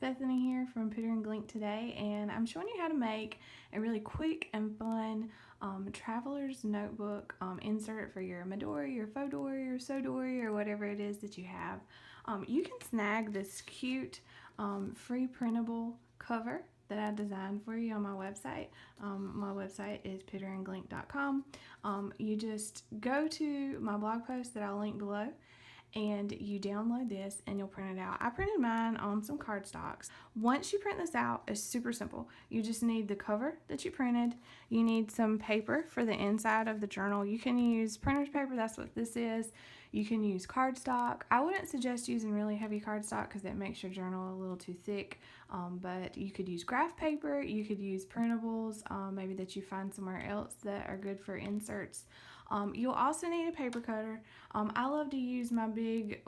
Bethany here from Pitter and Glink today, and I'm showing you how to make a really quick and fun traveler's notebook insert for your Midori, your Fodori, or Sodori, or whatever it is that you have. You can snag this cute free printable cover that I designed for you on my website. My website is pitterandglink.com. You just go to my blog post that I'll link below, and you download this and you'll print it out. I printed mine on some cardstocks. Once you print this out, it's super simple. You just need the cover that you printed. You need some paper for the inside of the journal. You can use printer's paper, that's what this is. You can use cardstock. I wouldn't suggest using really heavy cardstock because it makes your journal a little too thick, but you could use graph paper, you could use printables, maybe that you find somewhere else that are good for inserts. You'll also need a paper cutter. I love to use my big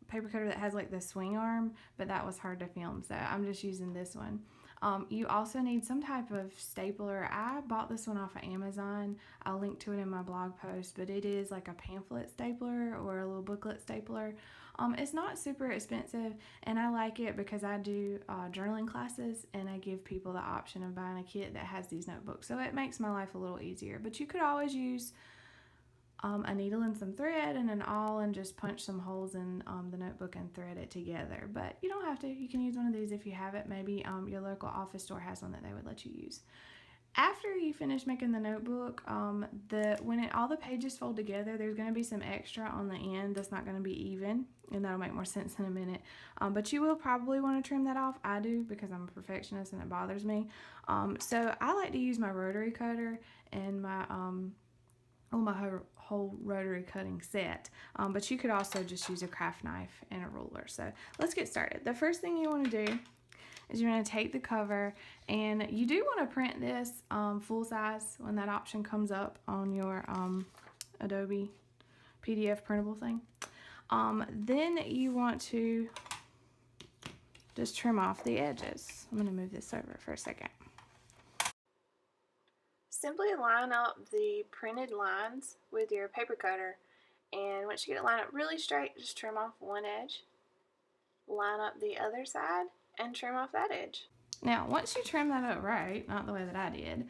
paper cutter that has like the swing arm, but that was hard to film, so I'm just using this one. You also need some type of stapler. I bought this one off of Amazon. I'll link to it in my blog post, but it is like a pamphlet stapler or a little booklet stapler. It's not super expensive, and I like it because I do journaling classes, and I give people the option of buying a kit that has these notebooks, so it makes my life a little easier. But you could always use a needle and some thread and an awl and just punch some holes in the notebook and thread it together. But you don't have to. You can use one of these if you have it. Maybe your local office store has one that they would let you use. After you finish making the notebook, when all the pages fold together, there's going to be some extra on the end that's not going to be even, and that'll make more sense in a minute. But you will probably want to trim that off. I do, because I'm a perfectionist and it bothers me. So I like to use my rotary cutter and my whole rotary cutting set, but you could also just use a craft knife and a ruler. So let's get started. The first thing you want to do is you're going to take the cover, and you do want to print this full size when that option comes up on your Adobe PDF printable thing. Then you want to just trim off the edges. I'm going to move this over for a second. Simply line up the printed lines with your paper cutter, and once you get it lined up really straight, just trim off one edge, line up the other side, and trim off that edge. Now, once you trim that up right, not the way that I did,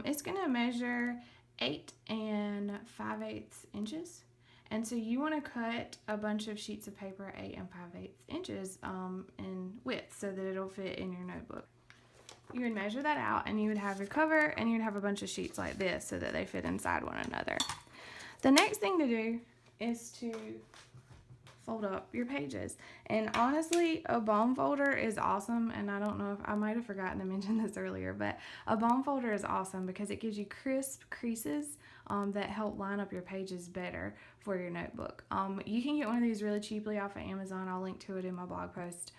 it's going to measure 8 5/8 inches. And so you want to cut a bunch of sheets of paper 8 5/8 inches in width so that it'll fit in your notebook. You would measure that out, and you would have your cover, and you'd have a bunch of sheets like this so that they fit inside one another. The next thing to do is to fold up your pages. And honestly, a bone folder is awesome, and I don't know if I might have forgotten to mention this earlier, but a bone folder is awesome because it gives you crisp creases that help line up your pages better for your notebook. You can get one of these really cheaply off of Amazon. I'll link to it in my blog post.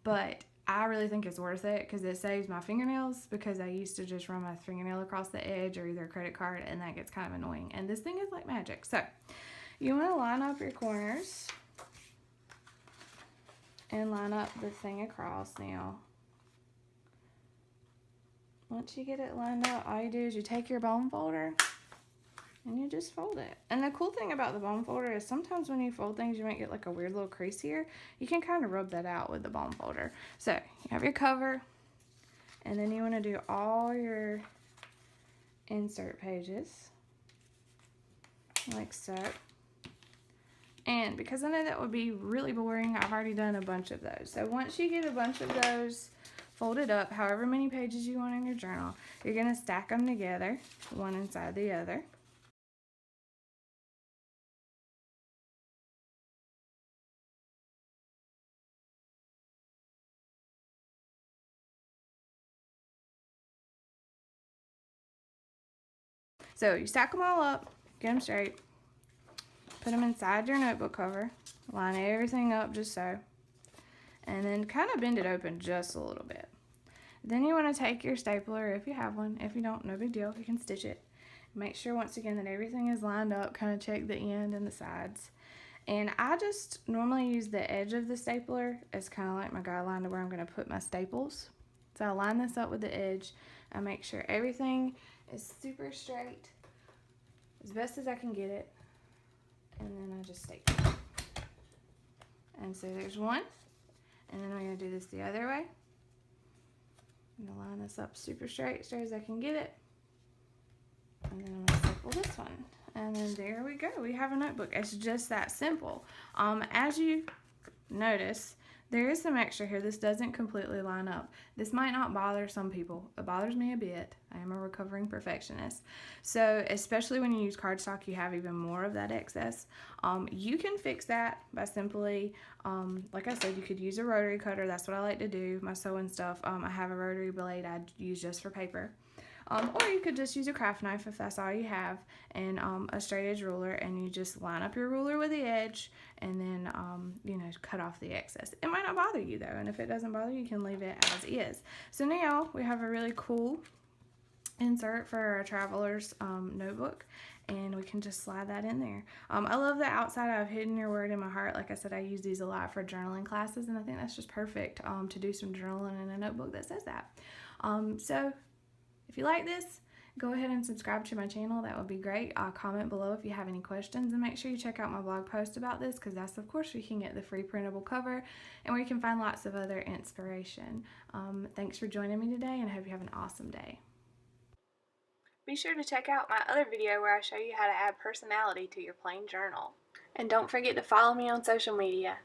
But I really think it's worth it because it saves my fingernails, because I used to just run my fingernail across the edge or either a credit card, and that gets kind of annoying. And this thing is like magic. So you want to line up your corners and line up the thing across. Now, once you get it lined up, all you do is you take your bone folder and you just fold it. And the cool thing about the bone folder is sometimes when you fold things, you might get like a weird little crease here. You can kind of rub that out with the bone folder. So you have your cover, and then you want to do all your insert pages like so. And because I know that would be really boring, I've already done a bunch of those. So once you get a bunch of those folded up, however many pages you want in your journal, you're going to stack them together, one inside the other. So you stack them all up, get them straight, put them inside your notebook cover, line everything up just so, and then kind of bend it open just a little bit. Then you want to take your stapler, if you have one. If you don't, no big deal, you can stitch it. Make sure once again that everything is lined up, kind of check the end and the sides. And I just normally use the edge of the stapler as kind of like my guideline to where I'm going to put my staples. So I line this up with the edge. I make sure everything is super straight as best as I can get it, and then I just staple it. And so there's one, And then I'm going to do this the other way. I'm going to line this up super straight as I can get it. And then I'm going to circle this one. And then there we go. We have a notebook. It's just that simple. As you notice, there is some extra here. This doesn't completely line up. This might not bother some people. It bothers me a bit. I am a recovering perfectionist. So especially when you use cardstock, you have even more of that excess. You can fix that by simply, like I said, you could use a rotary cutter. That's what I like to do, my sewing stuff. I have a rotary blade I use just for paper. Or you could just use a craft knife if that's all you have, and a straight edge ruler, and you just line up your ruler with the edge, and then you know, cut off the excess. It might not bother you though, and if it doesn't bother you, you can leave it as is. So now we have a really cool insert for our traveler's notebook, and we can just slide that in there. I love the outside of hidden your word in my heart. Like I said, I use these a lot for journaling classes, and I think that's just perfect to do some journaling in a notebook that says that. So if you like this, go ahead and subscribe to my channel. That would be great. Comment below if you have any questions, and make sure you check out my blog post about this, because that's, of course, where you can get the free printable cover and where you can find lots of other inspiration. Thanks for joining me today, and I hope you have an awesome day. Be sure to check out my other video where I show you how to add personality to your plain journal. And don't forget to follow me on social media.